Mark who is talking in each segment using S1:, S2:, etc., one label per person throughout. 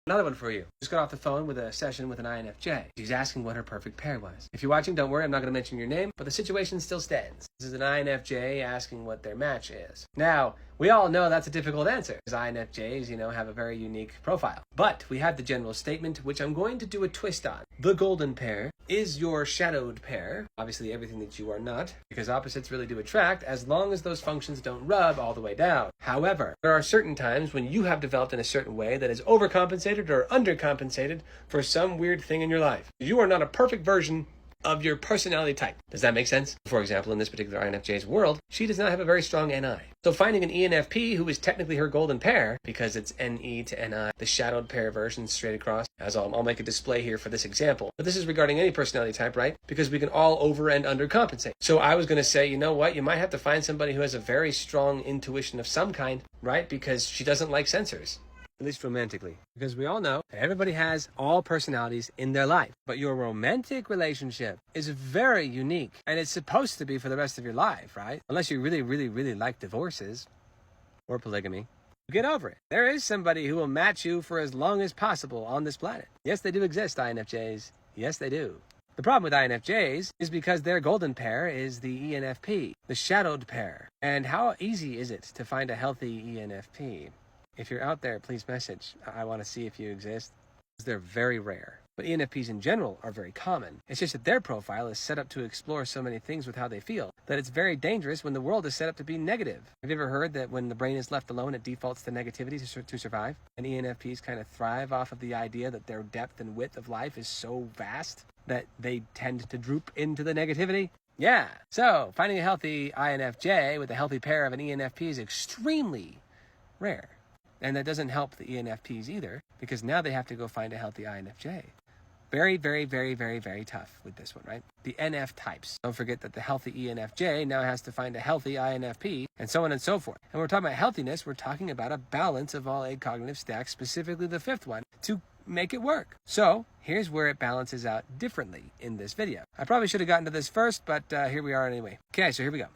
S1: Another one for you. Just got off the phone with a session with an INFJ. She's asking what her perfect pair was. If you're watching, don't worry, I'm not going to mention your name, but the situation still stands. This is an INFJ asking what their match is. Now, we all know that's a difficult answer, because INFJs, have a very unique profile. But we have the general statement, which I'm going to do a twist on. The golden pair is your shadowed pair. Obviously, everything that you are not, because opposites really do attract, as long as those functions don't rub all the way down. However, there are certain times when you have developed in a certain way that is overcompensated or undercompensated for some weird thing in your life. You are not a perfect version of your personality type. Does that make sense? For example, in this particular INFJ's world, she does not have a very strong NI. So finding an ENFP who is technically her golden pair, because it's NE to NI, the shadowed pair version straight across, as I'll make a display here for this example. But this is regarding any personality type, right? Because we can all over and undercompensate. So I was going to say, you know what? You might have to find somebody who has a very strong intuition of some kind, right? Because she doesn't like sensors. At least romantically. Because we all know that everybody has all personalities in their life. But your romantic relationship is very unique. And it's supposed to be for the rest of your life, right? Unless you really, really, really like divorces or polygamy. Get over it. There is somebody who will match you for as long as possible on this planet. Yes, they do exist, INFJs. Yes, they do. The problem with INFJs is because their golden pair is the ENFP, the shadowed pair. And how easy is it to find a healthy ENFP? If you're out there, please message. I want to see if you exist. They're very rare. But ENFPs in general are very common. It's just that their profile is set up to explore so many things with how they feel that it's very dangerous when the world is set up to be negative. Have you ever heard that when the brain is left alone, it defaults to negativity to survive? And ENFPs kind of thrive off of the idea that their depth and width of life is so vast that they tend to droop into the negativity. Yeah. So finding a healthy INFJ with a healthy pair of an ENFP is extremely rare. And that doesn't help the ENFPs either, because now they have to go find a healthy INFJ. Very, very, very, very, very tough with this one, right? The NF types. Don't forget that the healthy ENFJ now has to find a healthy INFP, and so on and so forth. And when we're talking about healthiness, we're talking about a balance of all 8 cognitive stacks, specifically the 5th one, to make it work. So here's where it balances out differently in this video. I probably should have gotten to this first, but here we are anyway. Okay, so here we go.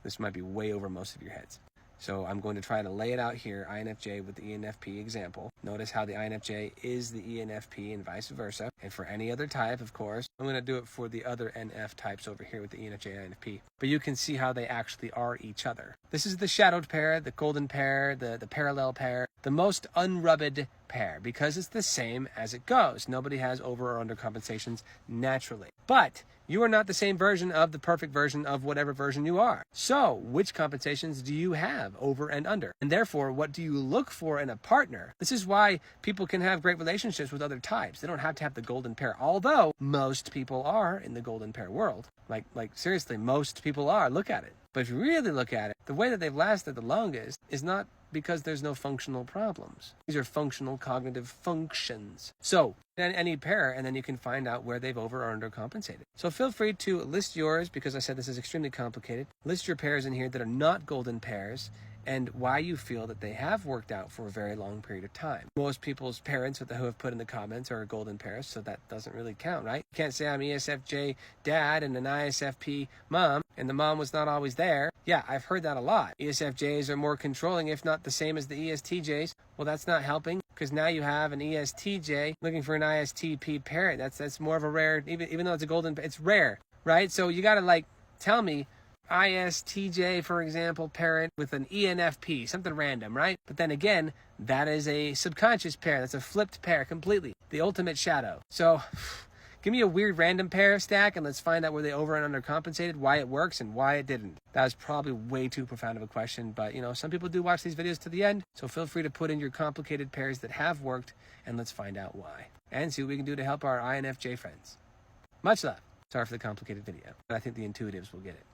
S1: This might be way over most of your heads. So I'm going to try to lay it out here, INFJ with the ENFP example. Notice how the INFJ is the ENFP and vice versa. And for any other type, of course, I'm going to do it for the other NF types over here with the ENFJ and ENFP. But you can see how they actually are each other. This is the shadowed pair, the golden pair, the parallel pair, the most unrubbed pair, because it's the same as it goes. Nobody has over or under compensations naturally. But you are not the same version of the perfect version of whatever version you are. So which compensations do you have over and under? And therefore, what do you look for in a partner? This is why people can have great relationships with other types. They don't have to have the golden pair, although most people are in the golden pair world. Like seriously, most people are. Look at it. But if you really look at it, the way that they've lasted the longest is not because there's no functional problems. These are functional cognitive functions. So any pair, and then you can find out where they've over or undercompensated. So feel free to list yours, because I said this is extremely complicated. List your pairs in here that are not golden pairs, and why you feel that they have worked out for a very long period of time. Most people's parents who have put in the comments are golden pairs, so that doesn't really count, right? You can't say I'm ESFJ dad and an ISFP mom, and the mom was not always there. Yeah, I've heard that a lot. ESFJs are more controlling, if not the same as the ESTJs. Well, that's not helping, because now you have an ESTJ looking for an ISTP parent. That's more of a rare, even though it's a golden, it's rare, right? So you got to tell me, ISTJ, for example, parent with an ENFP, something random, right? But then again, that is a subconscious pair. That's a flipped pair completely. The ultimate shadow. So give me a weird random pair stack and let's find out where they over and under compensated, why it works and why it didn't. That was probably way too profound of a question, but some people do watch these videos to the end. So feel free to put in your complicated pairs that have worked and let's find out why. And see what we can do to help our INFJ friends. Much love. Sorry for the complicated video, but I think the intuitives will get it.